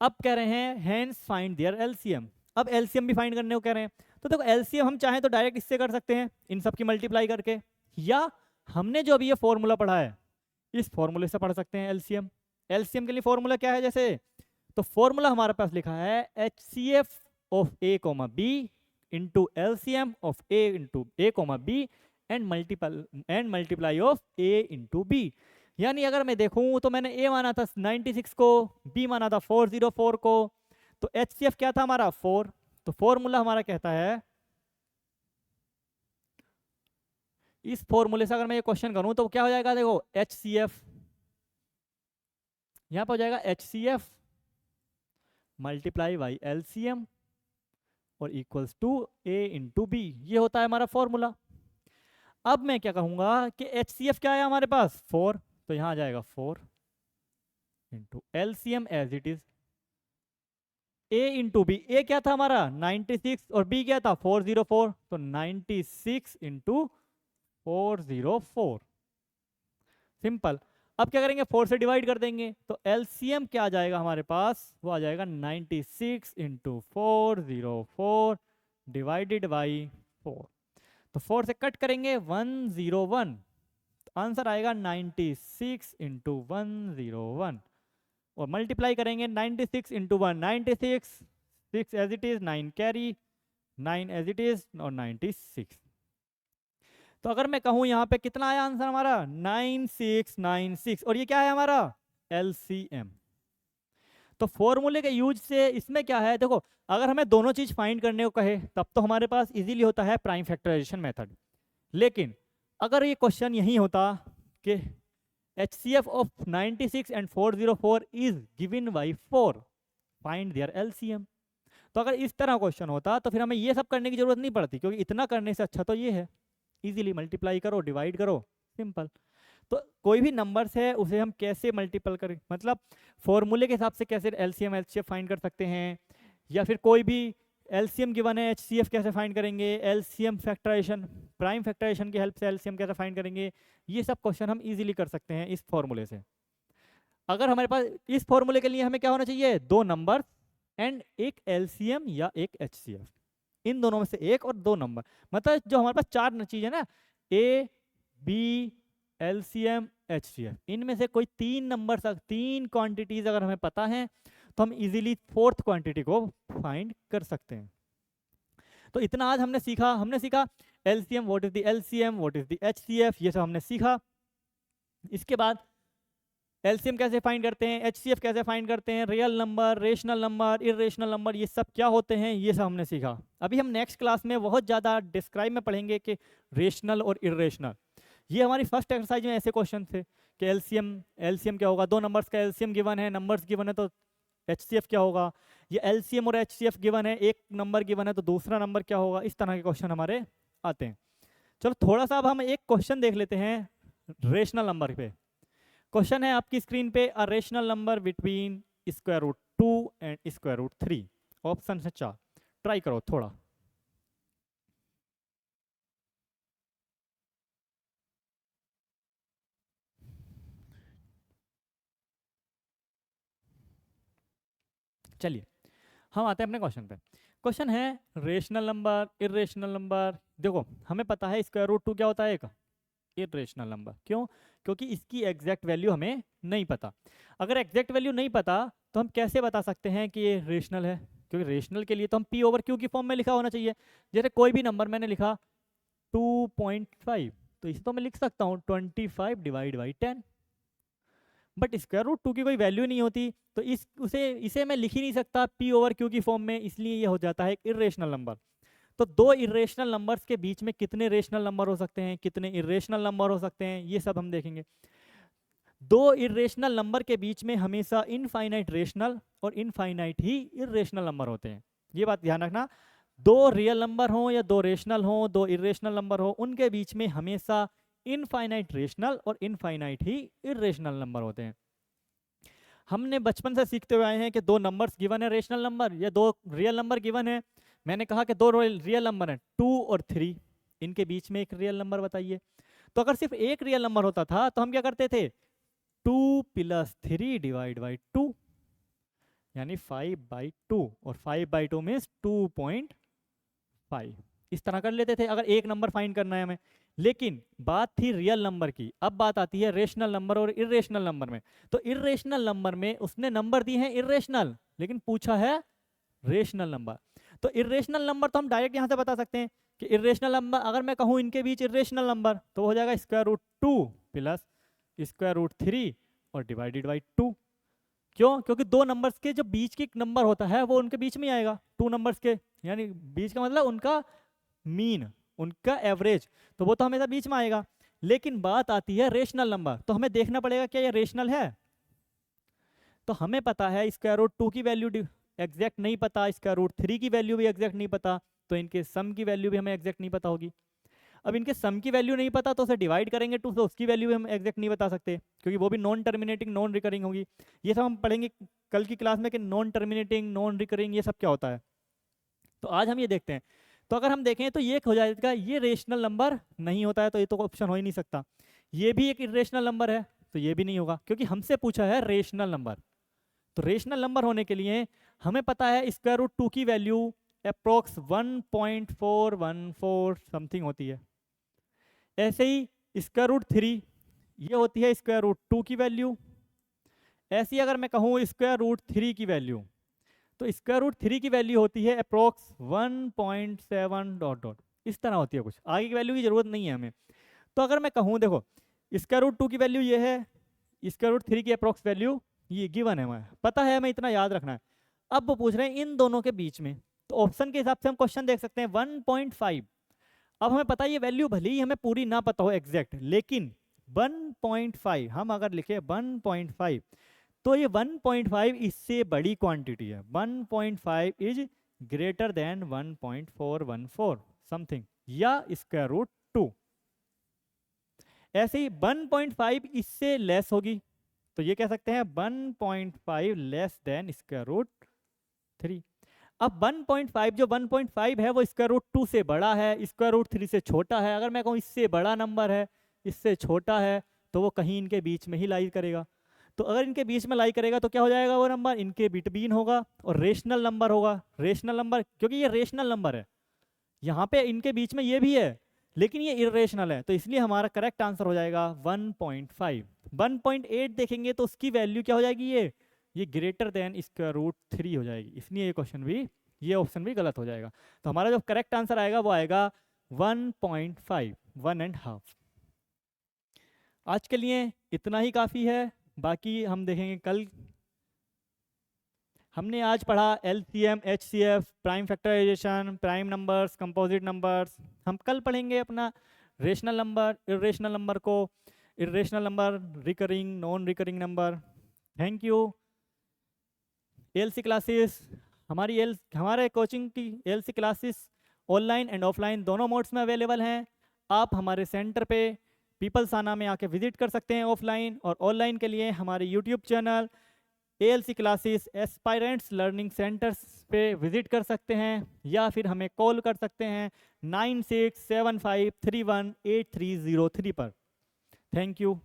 अब कह रहे हैं हैंस फाइंड देयर LCM। अब LCM भी फाइंड करने को कह रहे हैं। तो देखो LCM हम चाहें तो डायरेक्ट इससे कर सकते हैं, इन सब की मल्टीप्लाई करके, या हमने जो अभी ये फॉर्मूला पढ़ा है इस फॉर्मूले से पढ़ सकते हैं LCM। LCM के लिए फॉर्मूला क्या है, जैसे तो फॉर्मूला हमारे पास लिखा है HCF of A, B into LCM of A into A, B and multiply of A into B। यानी अगर मैं देखूं तो मैंने A माना था 96 को, B माना था 404 को, तो HCF क्या था हमारा 4। तो फॉर्मूला हमारा कहता है, इस फॉर्मूले से अगर मैं ये क्वेश्चन करूं तो क्या हो जाएगा, देखो HCF यहां पर हो जाएगा HCF मल्टीप्लाई बाई LCM और equals to A into B, ये होता है हमारा फॉर्मूला। अब मैं क्या कहूंगा कि HCF क्या है हमारे पास 4, तो यहां आ जाएगा 4 into LCM as it is, A into B, A क्या था हमारा 96 और B क्या था 404, तो 96 इंटू 404, सिंपल। अब क्या करेंगे 4 से डिवाइड कर देंगे, तो LCM क्या आ जाएगा हमारे पास, वो आ जाएगा 96 इंटू 404 डिवाइडेड बाई 4। तो 4 से कट करेंगे 101, तो आंसर आएगा 96 इंटू 101 और मल्टीप्लाई करेंगे 96 into 1 96, 6 as it is, 9 carry, 9 as it is और 96। तो अगर मैं कहूं यहाँ पे कितना आया आंसर हमारा 9696, और ये क्या है हमारा LCM। तो फॉर्मूले के यूज से इसमें क्या है, देखो अगर हमें दोनों चीज फाइंड करने को कहे तब तो हमारे पास इजीली होता है प्राइम फैक्टराइजेशन मेथड। लेकिन अगर ये क्वेश्चन यही होता कि HCF of 96 and 404 is given by 4, find their LCM, तो अगर इस तरह क्वेश्चन होता तो फिर हमें ये सब करने की जरूरत नहीं पड़ती, क्योंकि इतना करने से अच्छा तो ये है, इजीली मल्टीप्लाई करो डिवाइड करो, सिंपल। तो कोई भी नंबर्स है उसे हम कैसे मल्टीपल करें, मतलब फॉर्मूले के हिसाब से कैसे LCM HCF फाइंड कर सकते हैं, या फिर कोई भी LCM गिवन है HCF कैसे फाइंड करेंगे, LCM फैक्टराइजेशन प्राइम फैक्टराइजेशन की हेल्प से LCM कैसे फाइंड करेंगे, ये सब क्वेश्चन हम इजीली कर सकते हैं इस फॉर्मूले से। अगर हमारे पास इस फॉर्मूले के लिए हमें क्या होना चाहिए, 2 नंबर एंड एक LCM या एक HCF, इन दोनों में से एक और 2 नंबर, मतलब जो हमारे पास 4 चीज है ना, A B LCM HCF, इनमें से कोई 3 नंबर, 3 क्वांटिटीज अगर हमें पता है तो हम इजीली 4th क्वांटिटी को फाइंड कर सकते हैं। तो इतना आज हमने सीखा LCM, what is the LCM, what is the HCF, ये सब हमने सीखा। इसके बाद LCM कैसे फाइंड करते हैं, HCF कैसे फाइंड करते हैं, real number, rational number, irrational number, ये सब क्या होते हैं, ये सब हमने सीखा। अभी हम नेक्स्ट क्लास में बहुत ज़्यादा डिस्क्राइब में पढ़ेंगे कि रेशनल और इरेशनल। ये हमारी फर्स्ट एक्सरसाइज में ऐसे क्वेश्चन थे कि LCM क्या होगा, 2 नंबर्स का LCM गिवन है, नंबर्स गिवन है, तो HCF क्या होगा, ये LCM और HCF गिवन है, एक नंबर गिवन है तो दूसरा नंबर क्या होगा, इस तरह के क्वेश्चन हमारे आते हैं। चलो थोड़ा सा अब हम एक क्वेश्चन देख लेते हैं रेशनल नंबर पे। क्वेश्चन है आपकी स्क्रीन पे, a rational number between √2 and √3, option है 4, ट्राई करो थोड़ा। चलिए हम आते हैं अपने क्वेश्चन पे। क्वेश्चन है रेशनल नंबर, इरेशनल नंबर। देखो हमें पता है √2 क्या होता है, एक इरेशनल नंबर। क्यों, क्योंकि इसकी एग्जैक्ट वैल्यू हमें नहीं पता। अगर एग्जैक्ट वैल्यू नहीं पता तो हम कैसे बता सकते हैं कि ये रेशनल है, क्योंकि रेशनल के लिए तो हम P/Q की फॉर्म में लिखा होना चाहिए। जैसे कोई भी नंबर मैंने लिखा 2.5, तो इसे तो मैं लिख सकता हूँ 25 divide by 10, but square root 2 की कोई वैल्यू नहीं होती, तो इसे मैं लिख ही नहीं सकता p ओवर q की फॉर्म में, इसलिए ये हो जाता है एक इरेशनल नंबर। तो दो इरेशनल नंबर्स के बीच में कितने रेशनल नंबर हो सकते हैं, कितने इरेशनल नंबर हो सकते हैं, ये सब हम देखेंगे। दो इरेशनल नंबर के बीच में हमेशा इनफाइनाइट रेशनल और इनफाइनाइट ही इरेशनल नंबर होते हैं, ये बात ध्यान रखना। दो रियल नंबर हो या दो रेशनल हो, दो इरेशनल नंबर हो, उनके बीच में हमेशा इनफाइनाइट रेशनल और इनफाइनाइट ही इरेशनल नंबर होते हैं। हमने बचपन से सीखते हुए आए हैं कि दो नंबर्स गिवन है रेशनल नंबर या दो रियल नंबर गिवन है। मैंने कहा कि दो रियल नंबर हैं 2 और 3, इनके बीच में एक रियल नंबर बताइए। तो अगर सिर्फ एक रियल नंबर होता था तो हम क्या करते थे, 2 + 3 डिवाइड बाई 2, यानी 5/2, और 5/2 मीन्स 2.5, इस तरह कर लेते थे अगर एक नंबर फाइंड करना है हमें। लेकिन बात थी रियल नंबर की, अब बात आती है रेशनल नंबर और इरेशनल नंबर में। तो इरेशनल नंबर में उसने नंबर दिए हैं इरेशनल, लेकिन पूछा है रेशनल नंबर। तो इरेशनल नंबर तो हम डायरेक्ट यहाँ से बता सकते हैं कि इरेशनल नंबर अगर मैं कहूँ इनके बीच इरेशनल नंबर, तो हो जाएगा √2 + √3 और डिवाइडेड बाई 2। क्यों? क्योंकि दो नंबर्स के जो बीच के नंबर होता है वो उनके बीच में ही आएगा, टू नंबर्स के, यानी बीच का मतलब उनका मीन, उनका एवरेज, तो वो तो हमेशा बीच में आएगा। लेकिन बात आती है रेशनल नंबर, तो हमें देखना पड़ेगा क्या ये रेशनल है। तो हमें पता है √2 की वैल्यू एग्जैक्ट नहीं पता, √3 की वैल्यू भी एग्जैक्ट नहीं पता, तो इनके सम की वैल्यू भी हमें एग्जैक्ट नहीं पता होगी। अब इनके सम की वैल्यू नहीं पता तो उसे डिवाइड करेंगे 2 से, उसकी वैल्यू भी हम एग्जैक्ट नहीं बता सकते, क्योंकि वो भी नॉन टर्मिनेटिंग नॉन रिकरिंग होगी। ये सब हम पढ़ेंगे कल की क्लास में कि नॉन टर्मिनेटिंग नॉन रिकरिंग ये सब क्या होता है। तो आज हम ये देखते हैं। तो अगर हम देखें तो ये हो जाएगा, ये रेशनल नंबर नहीं होता है, तो ये तो ऑप्शन हो ही नहीं सकता। ये भी एक इरेशनल नंबर है, तो ये भी नहीं होगा, क्योंकि हमसे पूछा है रेशनल नंबर। तो रेशनल नंबर होने के लिए हमें पता है √2 की वैल्यू अप्रोक्स 1.414 समथिंग होती है। ऐसे ही √3 ये होती है √2 की वैल्यू। ऐसी अगर मैं कहूँ √3 की वैल्यू, तो √3 की वैल्यू होती है अप्रोक्स 1.7 डॉट डॉट, इस तरह होती है, कुछ आगे की वैल्यू की जरूरत नहीं है हमें। तो अगर मैं कहूँ देखो √2 की वैल्यू ये है, √3 की अप्रोक्स वैल्यू ये गिवन है, हमें पता है, हमें इतना याद रखना है। अब वो पूछ रहे हैं इन दोनों के बीच में, तो ऑप्शन के हिसाब से हम क्वेश्चन देख सकते हैं 1.5। अब हमें पता है ये वैल्यू भले ही हमें पूरी ना पता हो एग्जैक्ट, लेकिन 1.5 हम अगर लिखे 1.5, तो ये 1.5 इससे बड़ी क्वांटिटी है। 1.5 इज ग्रेटर देन 1.414 समथिंग या √2। ऐसे ही 1.5 इससे लेस होगी, तो ये कह सकते हैं 1.5 लेस देन √3। अब 1.5 जो 1.5 है वो √2 से बड़ा है, √3 से छोटा है। अगर मैं कहूँ इससे बड़ा नंबर है, इससे छोटा है, तो वो कहीं इनके बीच में ही लाई करेगा। तो अगर इनके बीच में लाई करेगा तो क्या हो जाएगा, वो नंबर इनके बिटवीन होगा और रेशनल नंबर होगा। रेशनल नंबर क्योंकि ये रेशनल नंबर है, यहाँ पे इनके बीच में ये भी है, लेकिन ये इरेशनल है, तो इसलिए हमारा करेक्ट आंसर हो जाएगा 1.5। 1.8 देखेंगे तो उसकी वैल्यू क्या हो जाएगी, ये ग्रेटर देन √3 हो जाएगी, इसलिए ये क्वेश्चन भी, ये ऑप्शन भी गलत हो जाएगा। तो हमारा जो करेक्ट आंसर आएगा वो आएगा 1.5, 1.5। आज के लिए इतना ही काफ़ी है, बाकी हम देखेंगे कल। हमने आज पढ़ा LCM, HCF, prime factorization, prime numbers, composite numbers. हम कल पढ़ेंगे अपना रेशनल नंबर, इरेशनल नंबर को, irrational number, recurring, non recurring number. Thank you. ALC classes हमारे कोचिंग की ALC classes online and offline दोनों मोड्स में अवेलेबल हैं। आप हमारे सेंटर पे पीपल्स आना में आके विजिट कर सकते हैं ऑफलाइन, और ऑनलाइन के लिए हमारे YouTube channel ALC classes aspirants learning centres पे विजिट कर सकते हैं, या फिर हमें कॉल कर सकते हैं 9675318303 पर। Thank you.